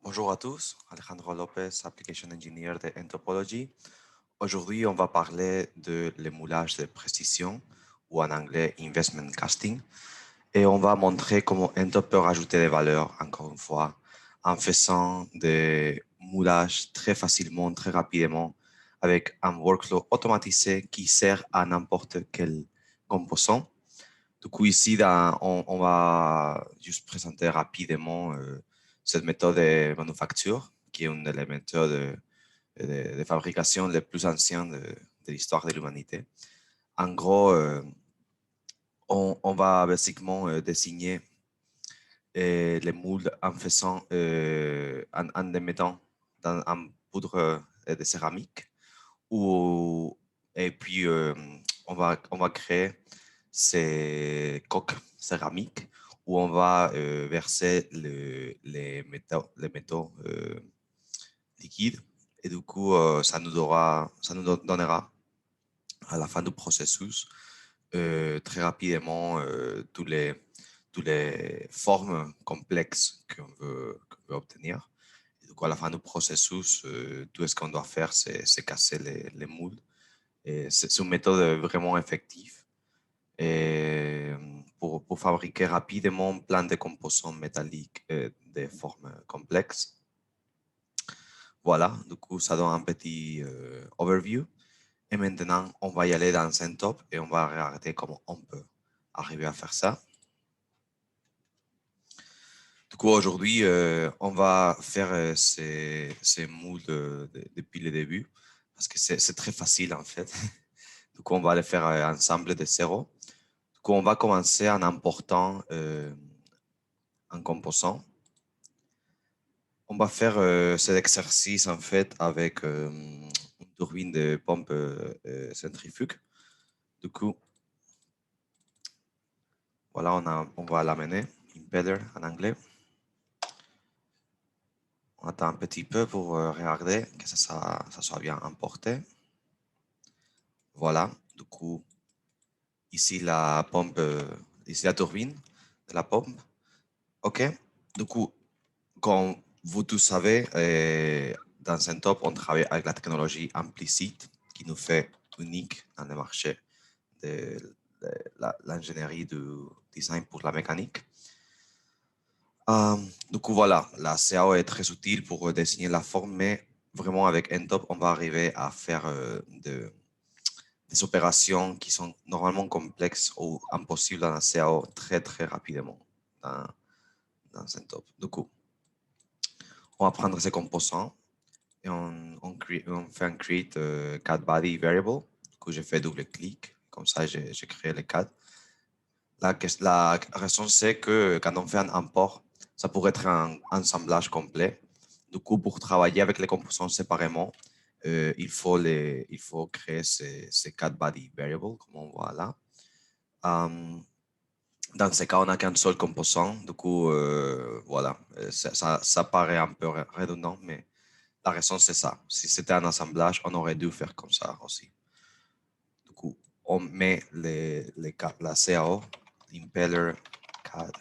Bonjour à tous, Alejandro Lopez, Application Engineer de Entopology. Aujourd'hui, on va parler de l'émoulage de précision, ou en anglais Investment Casting, et on va montrer comment Entop peut rajouter des valeurs, encore une fois, en faisant des moulages très facilement, très rapidement, avec un workflow automatisé qui sert à n'importe quel composant. Du coup, ici, on va juste présenter rapidement cette méthode de manufacture, qui est une des méthodes de fabrication les plus anciennes de l'histoire de l'humanité. En gros, on va basiquement désigner les moules en faisant, en les mettant en poudre de céramique. Et puis, on va créer ces coques céramiques où on va verser les métaux liquides. Et du coup, ça nous donnera à la fin du processus très rapidement toutes les formes complexes qu'on veut obtenir. Et du coup, à la fin du processus, tout ce qu'on doit faire, c'est casser les moules. Et c'est une méthode vraiment effective et pour fabriquer rapidement plein de composants métalliques de formes complexes. Voilà, du coup, ça donne un petit overview. Et maintenant, on va y aller dans Centop et on va regarder comment on peut arriver à faire ça. Du coup, aujourd'hui, on va faire ces moules depuis le début parce que c'est très facile en fait. Du coup, on va les faire ensemble de zéro. Du coup, on va commencer en important un composant. On va faire cet exercice en fait avec une turbine de pompe centrifuge. Du coup, voilà, on va l'amener, impeller en anglais. On attend un petit peu pour regarder que ça soit bien importé. Voilà, du coup, ici la pompe, ici la turbine de la pompe. OK, du coup, comme vous tous savez, dans Centop, on travaille avec la technologie implicite qui nous fait unique dans le marché de, l'ingénierie du design pour la mécanique. Du coup, voilà, la CAO est très utile pour dessiner la forme, mais vraiment avec Entop, on va arriver à faire des opérations qui sont normalement complexes ou impossibles dans la CAO très, très rapidement dans Entop. Du coup, on va prendre ces composants et on fait un create cat body variable. Du coup, j'ai fait double-clic, comme ça, j'ai créé les CAD. La raison, c'est que quand on fait un import, ça pourrait être un assemblage complet. Du coup, pour travailler avec les composants séparément, il faut créer ces cat body variables, comme on voit là. Dans ce cas, on n'a qu'un seul composant. Du coup, voilà, ça paraît un peu redondant, mais la raison, c'est ça. Si c'était un assemblage, on aurait dû faire comme ça aussi. Du coup, on met la CAO, l'impeller CAD,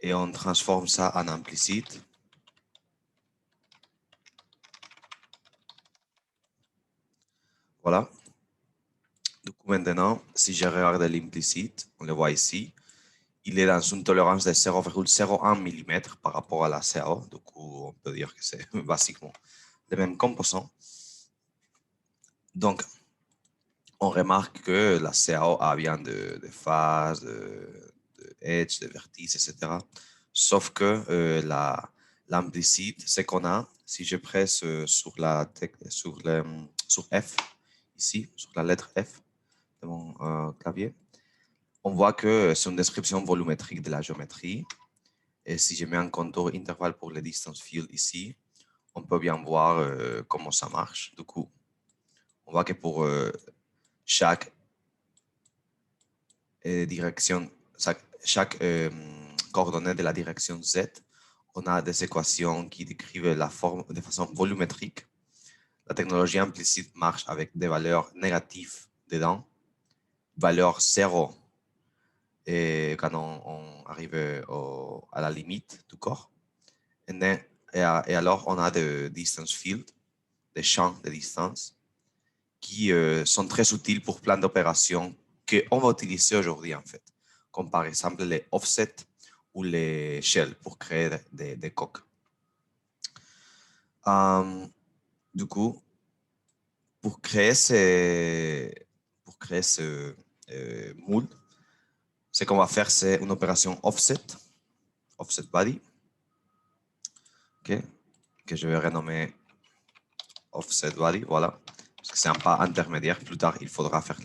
et on transforme ça en implicite. Voilà. Du coup, maintenant, si je regarde l'implicite, on le voit ici, il est dans une tolérance de 0,01 mm par rapport à la CAO. Du coup, on peut dire que c'est basiquement le même composant. Donc, on remarque que la CAO a bien de phases, de edge, de vertices, etc. Sauf que l'implicite, c'est qu'on a, si je presse sur F, ici, sur la lettre F de mon clavier, on voit que c'est une description volumétrique de la géométrie. Et si je mets un contour intervalle pour le distance field ici, on peut bien voir comment ça marche. Du coup, on voit que pour chaque direction, chaque coordonnée de la direction Z, on a des équations qui décrivent la forme de façon volumétrique. La technologie implicite marche avec des valeurs négatives dedans, valeur 0 et quand on arrive à la limite du corps. Et alors, on a des distance fields, des champs de distance, qui sont très utiles pour plein d'opérations qu'on va utiliser aujourd'hui, en fait, comme par exemple les offsets ou les shells pour créer des coques. Du coup, pour créer ce moule, ce qu'on va faire, c'est une opération offset body, okay, que je vais renommer offset body, voilà, parce que c'est un pas intermédiaire. Plus tard, il faudra faire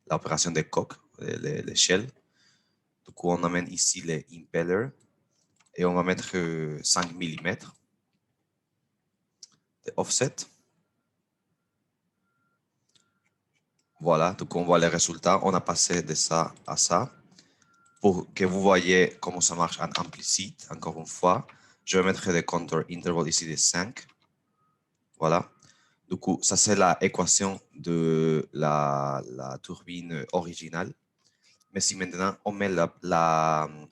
l'opération des coques, les shells. Du coup, on amène ici les impellers et on va mettre 5 mm de offset. Voilà, donc on voit les résultats. On a passé de ça à ça. Pour que vous voyez comment ça marche en implicite, encore une fois, je vais mettre des contour interval ici de 5. Voilà. Du coup, ça c'est l'équation de la turbine originale. Mais si maintenant on met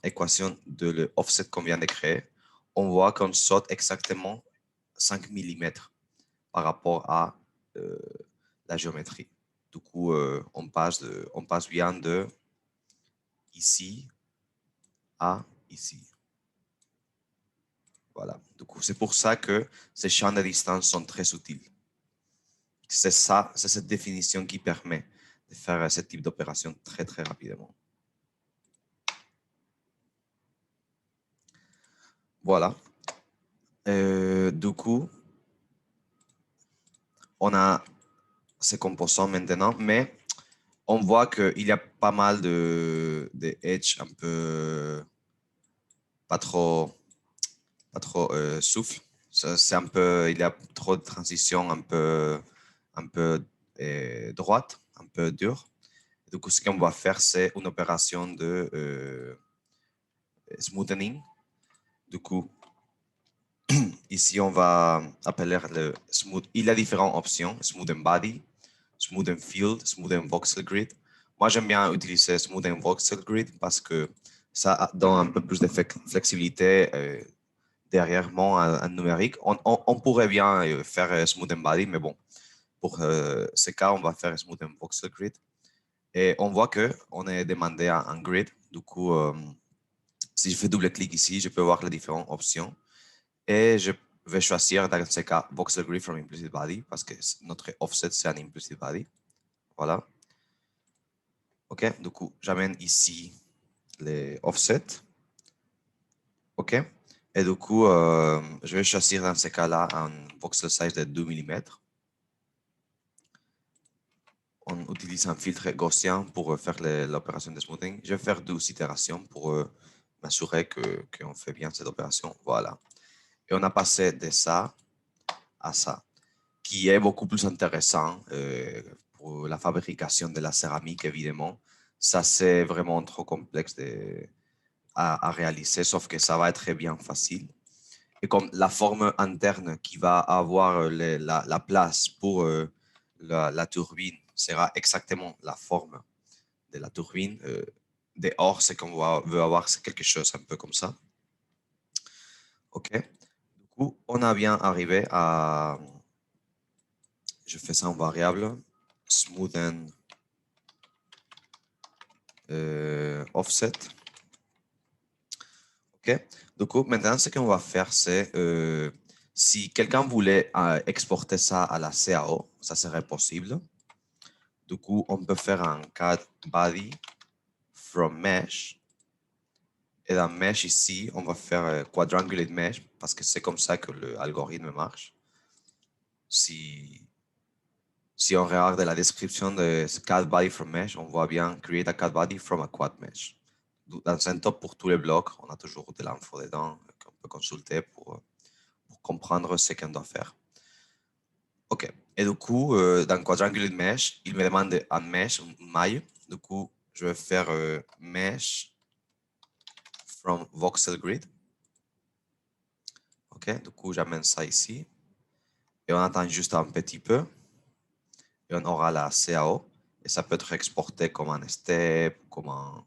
l'équation de l'offset qu'on vient de créer, on voit qu'on saute exactement 5 mm par rapport à la géométrie. Du coup, on passe bien de ici à ici. Voilà. Du coup, c'est pour ça que ces champs de distance sont très utiles. C'est ça, c'est cette définition qui permet de faire ce type d'opération très, très rapidement. Voilà. Du coup, on a ces composants maintenant, mais on voit qu'il y a pas mal de edge un peu pas trop souffle. C'est un peu, il y a trop de transitions un peu droite, un peu dure. Du coup, ce qu'on va faire, c'est une opération de smoothing. Du coup, ici, on va appeler le smooth. Il y a différentes options, smooth and body, smooth and field, smooth and voxel grid. Moi, j'aime bien utiliser smooth and voxel grid parce que ça donne un peu plus de flexibilité derrière mon numérique. On pourrait bien faire smooth and body, mais bon, pour ce cas, on va faire smooth and voxel grid. Et on voit qu'on est demandé à un grid. Du coup, si je fais double-clic ici, je peux voir les différentes options. Et je vais choisir dans ce cas voxel grid from implicit body parce que notre offset, c'est un implicit body. Voilà. OK, du coup, j'amène ici les offsets. OK. Et du coup, je vais choisir dans ce cas-là un voxel size de 2 mm. On utilise un filtre gaussien pour faire l'opération de smoothing. Je vais faire 12 itérations pour m'assurer qu'on fait bien cette opération. Voilà. Et on a passé de ça à ça, qui est beaucoup plus intéressant pour la fabrication de la céramique, évidemment. Ça, c'est vraiment trop complexe à réaliser, sauf que ça va être bien facile. Et comme la forme interne qui va avoir la place pour la turbine sera exactement la forme de la turbine, dehors, ce qu'on veut avoir, c'est quelque chose un peu comme ça. OK. Du coup, on a bien arrivé à... Je fais ça en variable. Smoothen offset. OK. Du coup, maintenant, ce qu'on va faire, c'est si quelqu'un voulait exporter ça à la CAO, ça serait possible. Du coup, on peut faire un cat body from mesh. Et dans mesh ici, on va faire quadrangulate mesh parce que c'est comme ça que l'algorithme marche. Si on regarde la description de ce cat body from mesh, on voit bien create a cat body from a quad mesh. Dans un top pour tous les blocs, on a toujours de l'info dedans qu'on peut consulter pour comprendre ce qu'on doit faire. OK. Et du coup, dans quadrangulate mesh, il me demande un mesh, une maille. Du coup, je vais faire mesh from voxel grid. OK, du coup, j'amène ça ici. Et on attend juste un petit peu. Et on aura la CAO. Et ça peut être exporté comme un step, comme un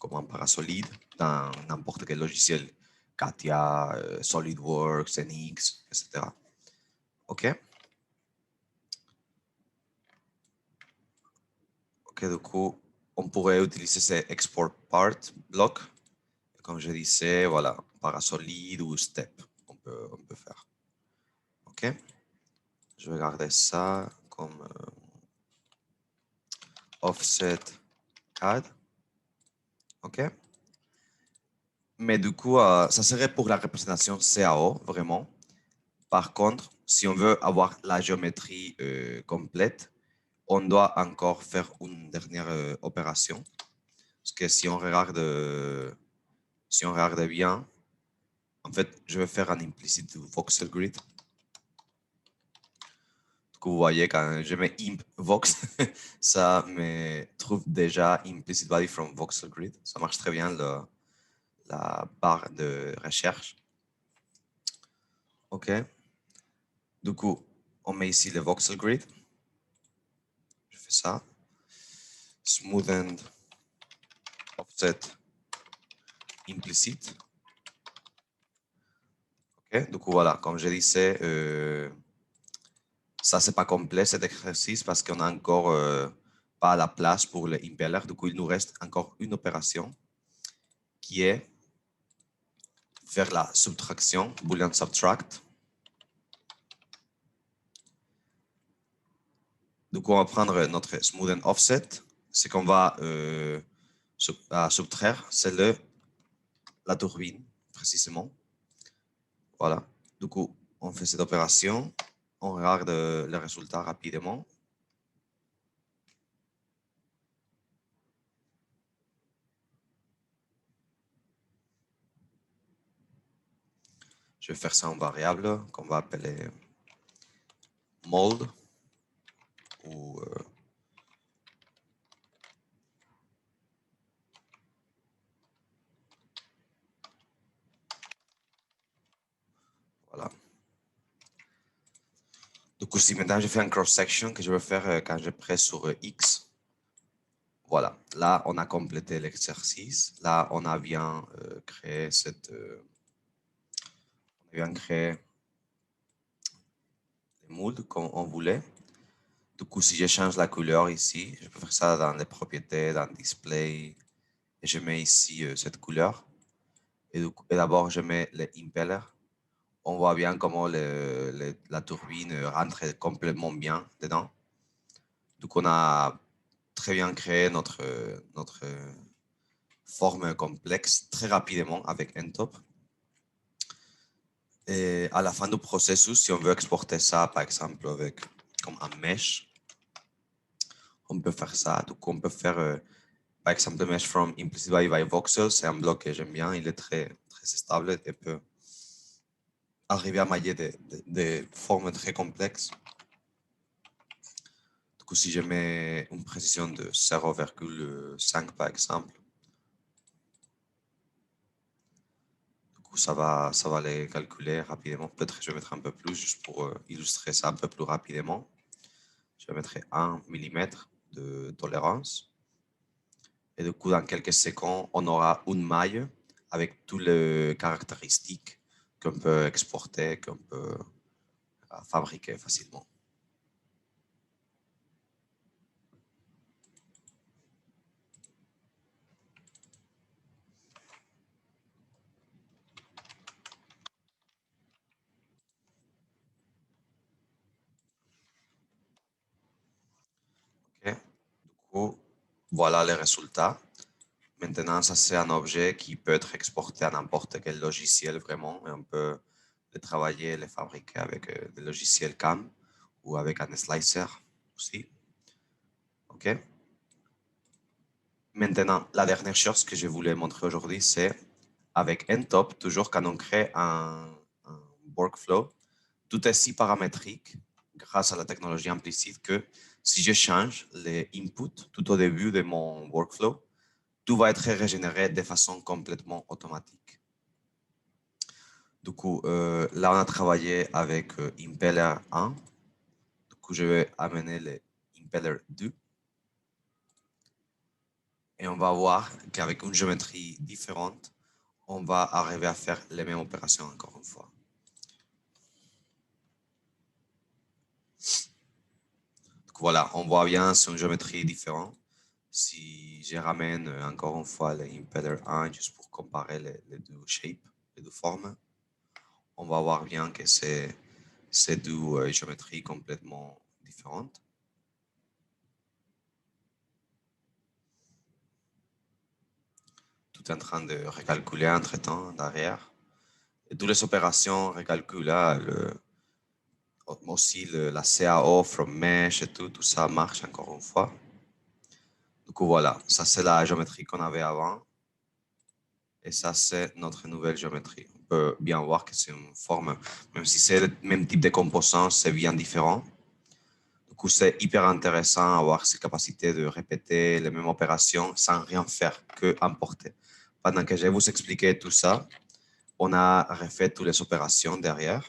comme un parasolide dans n'importe quel logiciel, Katia, SolidWorks, NX, etc. OK? OK, du coup, on pourrait utiliser ces export part block. Comme je disais, voilà, parasolide ou step, on peut faire. OK? Je vais garder ça comme offset CAD. OK? Mais du coup, ça serait pour la représentation CAO, vraiment. Par contre, si on veut avoir la géométrie complète, on doit encore faire une dernière opération. Parce que si on regarde bien, en fait, je vais faire un implicit voxel grid. Du coup, vous voyez, quand je mets imp vox, ça me trouve déjà implicit body from voxel grid. Ça marche très bien, la barre de recherche. OK. Du coup, on met ici le voxel grid. Je fais ça. Smoothened offset implicit. OK. Du coup, voilà, comme je disais, ça, c'est pas complet cet exercice parce qu'on a encore pas la place pour le impeller. Du coup, il nous reste encore une opération qui est faire la subtraction, boolean subtract. Du coup, on va prendre notre smoothen offset. Ce qu'on va subtraire, c'est la turbine, précisément. Voilà. Du coup, on fait cette opération. On regarde le résultat rapidement. Je vais faire ça en variable qu'on va appeler mold ou voilà. Du coup, si maintenant je fais un cross-section que je vais faire quand je presse sur X, voilà. Là, on a complété l'exercice. Là, on a bien créé on a bien créé les mould comme on voulait. Du coup, si je change la couleur ici, je peux faire ça dans les propriétés, dans Display, et je mets ici cette couleur. Et d'abord, je mets le impeller. On voit bien comment la turbine rentre complètement bien dedans. Donc, on a très bien créé notre forme complexe très rapidement avec Ntop. Et à la fin du processus, si on veut exporter ça, par exemple, avec comme un mesh, on peut faire ça. Donc, on peut faire, par exemple, le mesh from implicit by voxel. C'est un bloc que j'aime bien. Il est très, très stable et peut arriver à mailler des formes très complexes. Du coup, si je mets une précision de 0,5 par exemple, du coup, ça va les calculer rapidement. Peut-être que je vais mettre un peu plus juste pour illustrer ça un peu plus rapidement. Je vais mettre 1 mm de tolérance. Et du coup, dans quelques secondes, on aura une maille avec toutes les caractéristiques qu'on peut exporter, qu'on peut fabriquer facilement. Okay. Du coup, voilà les résultats. Maintenant, ça, c'est un objet qui peut être exporté à n'importe quel logiciel vraiment. Et on peut le travailler, le fabriquer avec des logiciels CAM ou avec un slicer aussi. OK? Maintenant, la dernière chose que je voulais montrer aujourd'hui, c'est avec Ntop, toujours quand on crée un workflow, tout est si paramétrique grâce à la technologie implicite que si je change les inputs tout au début de mon workflow, tout va être régénéré de façon complètement automatique. Du coup, là, on a travaillé avec Impeller 1. Du coup, je vais amener le Impeller 2. Et on va voir qu'avec une géométrie différente, on va arriver à faire les mêmes opérations encore une fois. Donc voilà, on voit bien, c'est une géométrie différente. Si je ramène encore une fois l'impeller 1 juste pour comparer les deux shapes, les deux formes, on va voir bien que c'est deux géométries complètement différentes. Tout est en train de recalculer entre-temps derrière. Et toutes les opérations recalculent là, aussi la CAO from mesh et tout ça marche encore une fois. Du coup, voilà, ça c'est la géométrie qu'on avait avant. Et ça, c'est notre nouvelle géométrie. On peut bien voir que c'est une forme, même si c'est le même type de composants, c'est bien différent. Du coup, c'est hyper intéressant d'avoir cette capacité de répéter les mêmes opérations sans rien faire que importer. Pendant que je vais vous expliquer tout ça, on a refait toutes les opérations derrière.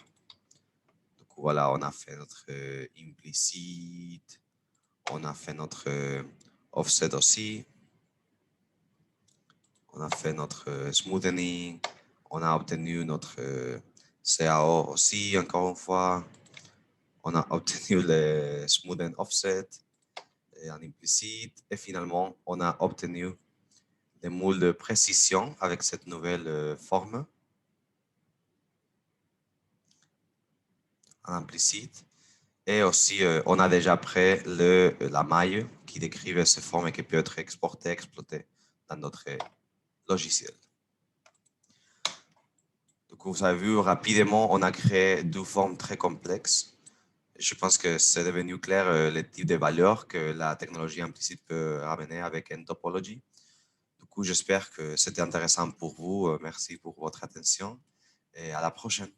Du coup, voilà, on a fait notre implicite, on a fait notre offset aussi, on a fait notre smoothing, on a obtenu notre CAO aussi, encore une fois. On a obtenu le smooth and offset et en implicite. Et finalement, on a obtenu des moules de précision avec cette nouvelle forme en implicite. Et aussi, on a déjà prêt la maille qui décrivait ces formes et qui peut être exportée, exploitée dans notre logiciel. Donc, vous avez vu rapidement, on a créé deux formes très complexes. Je pense que c'est devenu clair le type de valeurs que la technologie implicite peut ramener avec une topologie. Du coup, j'espère que c'était intéressant pour vous. Merci pour votre attention et à la prochaine.